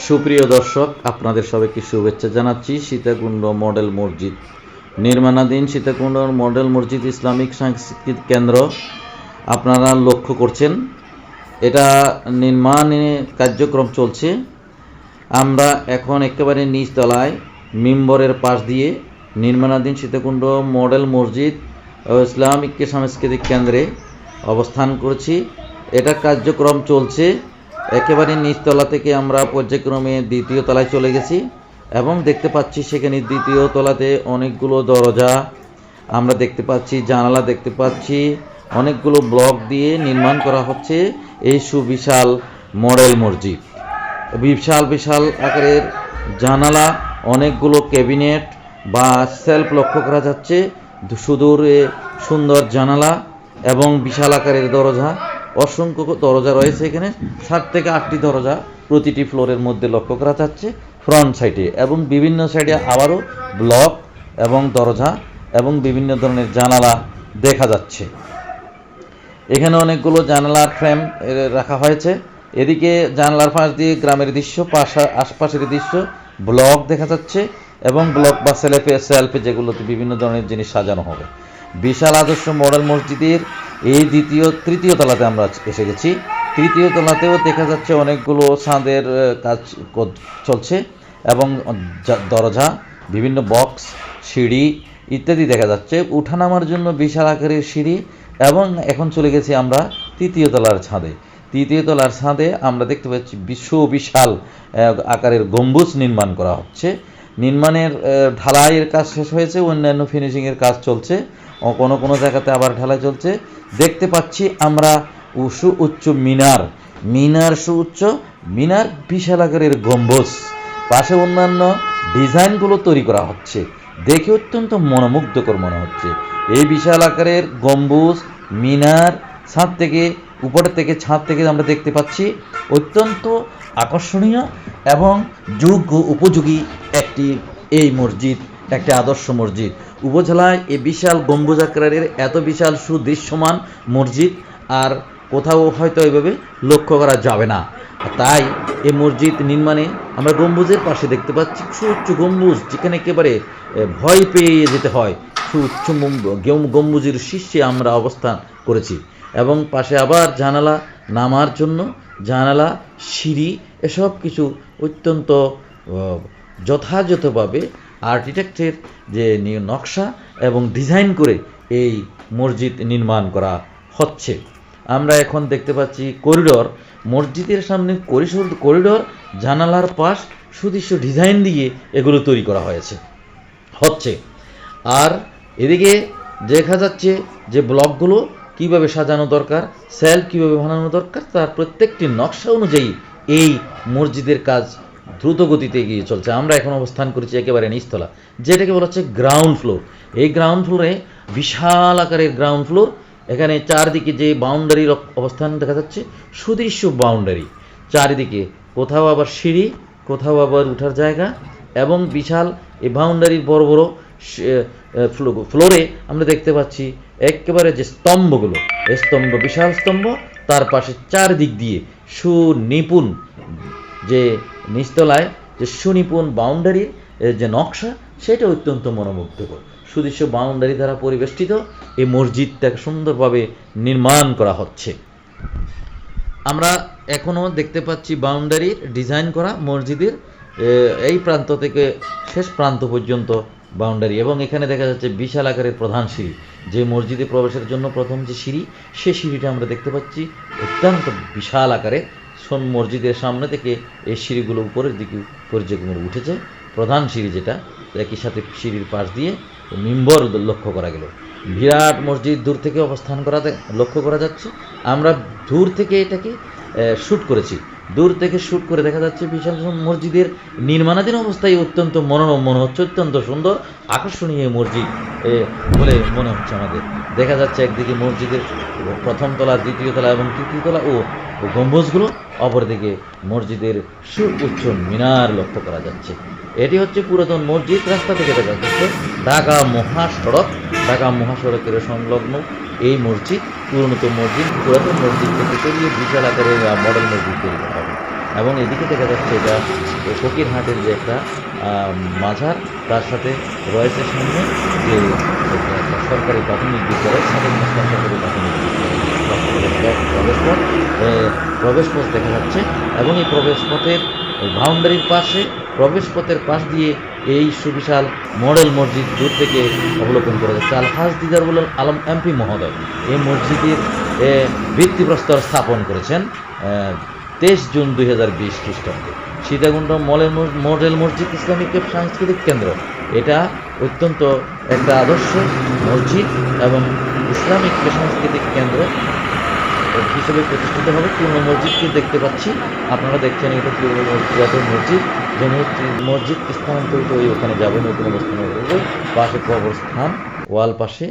সুপ্রিয় দর্শক, আপনাদের সবাইকে শুভেচ্ছা জানাচ্ছি। সীতাকুণ্ড মডেল মসজিদ নির্মাণাধীন সীতাকুণ্ড মডেল মসজিদ ইসলামিক সাংস্কৃতিক কেন্দ্র আপনারা লক্ষ্য করছেন, এটা নির্মাণে কার্যক্রম চলছে। আমরা এখন একেবারে নিচতলায় মিম্বরের পাশ দিয়ে নির্মাণাধীন সীতাকুণ্ড মডেল মসজিদ ও ইসলামিক সাংস্কৃতিক কেন্দ্রে অবস্থান করছি। এটা কার্যক্রম চলছে। একেবারে নিচতলা থেকে আমরা পর্যায়ক্রমে দ্বিতীয় তলায় চলে গেছি এবং দেখতে পাচ্ছি সেখানে দ্বিতীয় তলাতে অনেকগুলো দরজা আমরা দেখতে পাচ্ছি, জানালা দেখতে পাচ্ছি। অনেকগুলো ব্লক দিয়ে নির্মাণ করা হচ্ছে এই সুবিশাল মডেল মসজিদ। বিশাল বিশাল আকারের জানালা, অনেকগুলো ক্যাবিনেট বা সেলফ লক্ষ্য করা যাচ্ছে। সুদূরে সুন্দর জানালা এবং বিশাল আকারের দরজা, অসংখ্য দরজা রয়েছে এখানে। 7 থেকে 8টি দরজা প্রতিটি ফ্লোরের মধ্যে লক্ষ্য করা যাচ্ছে ফ্রন্ট সাইডে, এবং বিভিন্ন সাইডে আবারও ব্লক এবং দরজা এবং বিভিন্ন ধরনের জানালা দেখা যাচ্ছে। এখানে অনেকগুলো জানালার ফ্রেম রাখা হয়েছে। এদিকে জানালার পাশ দিয়ে গ্রামের দৃশ্য, আশপাশের দৃশ্য, ব্লক দেখা যাচ্ছে এবং ব্লক বা সেলফে যেগুলোতে বিভিন্ন ধরনের জিনিস সাজানো হবে। বিশাল আদর্শ মডেল মসজিদের এই তৃতীয় তলাতে আমরা এসে গেছি। তৃতীয় তলাতেও দেখা যাচ্ছে অনেকগুলো ছাদের কাজ চলছে এবং দরজা, বিভিন্ন বক্স, সিঁড়ি ইত্যাদি দেখা যাচ্ছে। উঠানামার জন্য বিশাল আকারের সিঁড়ি। এবং এখন চলে গেছি আমরা তৃতীয় তলার ছাদে। তৃতীয় তলার ছাদে আমরা দেখতে পাচ্ছি বিশাল আকারের গম্বুজ নির্মাণ করা হচ্ছে। নির্মাণের ঢালাইয়ের কাজ শেষ হয়েছে, অন্যান্য ফিনিশিংয়ের কাজ চলছে, কোনো জায়গাতে আবার ঢালাই চলছে। দেখতে পাচ্ছি আমরা সুউচ্চ মিনার, বিশাল আকারের গম্বুজ, পাশে অন্যান্য ডিজাইনগুলো তৈরি করা হচ্ছে। দেখে অত্যন্ত মনোমুগ্ধকর মনে হচ্ছে। এই বিশাল আকারের গম্বুজ, মিনার, উপরের থেকে ছাদ থেকে আমরা দেখতে পাচ্ছি অত্যন্ত আকর্ষণীয় এবং উপযোগী এই মসজিদ, একটি আদর্শ মসজিদ। উপজেলায় এই বিশাল গম্বুজ আকারের এত বিশাল সুদৃশ্যমান মসজিদ আর কোথাও হয়তো এভাবে লক্ষ্য করা যাবে না। তাই এই মসজিদ নির্মাণে আমরা গম্বুজের পাশে দেখতে পাচ্ছি সুউচ্চ গম্বুজ, যেখানে একেবারে ভয় পেয়ে যেতে হয়। সুউচ্চ গম্বুজের শীর্ষে আমরা অবস্থান করেছি এবং পাশে আবার জানালা, নামার জন্য জানালা, সিঁড়ি, এসব কিছু অত্যন্ত যথাযথভাবে আর্কিটেক্টের যে নকশা এবং ডিজাইন করে এই মসজিদ নির্মাণ করা হচ্ছে। আমরা এখন দেখতে পাচ্ছি করিডোর, মসজিদের সামনে করিডোর, জানালার পাশ সুদৃশ্য ডিজাইন দিয়ে এগুলো তৈরি করা হচ্ছে। আর এদিকে দেখা যাচ্ছে যে ব্লকগুলো কিভাবে সাজানো দরকার, সেল কিভাবে বানানো দরকার, তার প্রত্যেকটি নকশা অনুযায়ী এই মসজিদের কাজ দ্রুত গতিতে এগিয়ে চলছে। আমরা এখন অবস্থান করেছি একেবারে নিচতলা, যেটাকে বলা হচ্ছে গ্রাউন্ড ফ্লোর। এই গ্রাউন্ড ফ্লোরে বিশাল আকারের গ্রাউন্ড ফ্লোর। এখানে চারদিকে যে বাউন্ডারির অবস্থান দেখা যাচ্ছে, সুদৃশ্য বাউন্ডারি, চারিদিকে কোথাও আবার সিঁড়ি, কোথাও আবার উঠার জায়গা এবং বিশাল এই বাউন্ডারির বড় বড় ফ্লোরে আমরা দেখতে পাচ্ছি একেবারে যে স্তম্ভগুলো, এই বিশাল স্তম্ভ, তার পাশে চারদিক দিয়ে সুনিপুণ যে নিচতলায় যে সুনিপুণ বাউন্ডারির যে নকশা, সেটা অত্যন্ত মনোমুগ্ধকর। সুদৃশ্য বাউন্ডারি দ্বারা পরিবেষ্টিত এই মসজিদটাকে সুন্দরভাবে নির্মাণ করা হচ্ছে। আমরা এখনও দেখতে পাচ্ছি বাউন্ডারির ডিজাইন করা মসজিদের এই প্রান্ত থেকে শেষ প্রান্ত পর্যন্ত বাউন্ডারি, এবং এখানে দেখা যাচ্ছে বিশাল আকারের প্রধান সিঁড়ি। যে মসজিদে প্রবেশের জন্য প্রথম যে সিঁড়ি, সে সিঁড়িটা আমরা দেখতে পাচ্ছি অত্যন্ত বিশাল আকারে। মসজিদের সামনে থেকে এই সিঁড়িগুলো উপরের দিকে পর্যায়ক্রমে উঠেছে। প্রধান সিঁড়ি যেটা, একই সাথে সিঁড়ির পাশ দিয়ে মিম্বর লক্ষ্য করা গেল। বিরাট মসজিদ দূর থেকে লক্ষ্য করা যাচ্ছে। আমরা দূর থেকে এটাকে শ্যুট করেছি। দূর থেকে শ্যুট করে দেখা যাচ্ছে বিশাল মসজিদের নির্মাণাধীন অবস্থায় অত্যন্ত মনোরম মনে হচ্ছে, অত্যন্ত সুন্দর আকর্ষণীয় মসজিদ বলে মনে হচ্ছে আমাদের। দেখা যাচ্ছে একদিকে মসজিদের প্রথম তলা, দ্বিতীয় তলা এবং তৃতীয় তলা ও গম্বুজগুলো, অপরদিকে মসজিদের সুউচ্চ মিনার লক্ষ্য করা যাচ্ছে। এটি হচ্ছে পুরাতন মসজিদ। রাস্তা থেকে দেখা যাচ্ছে ঢাকা মহাসড়কের সংলগ্ন এই মসজিদ। পুরাতন মসজিদ থেকে সরিয়ে বিশাল আকারের মডেল মসজিদ তৈরি করা হবে। এবং এদিকে দেখা যাচ্ছে এটা ফকিরহাটের যে একটা মাজার, তার সাথে রয়েছে সামনে যে একটা সরকারি প্রাথমিক বিদ্যালয়, স্বাধীনতা সরকারি প্রাথমিক বিদ্যালয় প্রবেশপথ, প্রবেশপথ দেখা যাচ্ছে। এবং এই প্রবেশপথের বাউন্ডারির পাশে, প্রবেশপথের পাশ দিয়ে এই সুবিশাল মডেল মসজিদ দূর থেকে অবলোকন করা যাচ্ছে। আলহাজ দিদারুল আলম এমপি মহোদয় এই মসজিদের ভিত্তিপ্রস্তর স্থাপন করেছেন 23 জুন 2020 খ্রিস্টাব্দে। সীতাকুণ্ড মডেল মসজিদ ইসলামিক সাংস্কৃতিক কেন্দ্র, এটা অত্যন্ত একটা আদর্শ মসজিদ এবং ইসলামিক সাংস্কৃতিক কেন্দ্র হিসেবে প্রতিষ্ঠিত হবে। পুরনো মসজিদকে দেখতে পাচ্ছি, আপনারা দেখছেন এটা পুরাতন মসজিদ। যে মসজিদ স্থানান্তরিত হয়ে ওখানে যাবে, নতুন অবস্থানে পাশে কবরস্থান, ওয়াল পাশে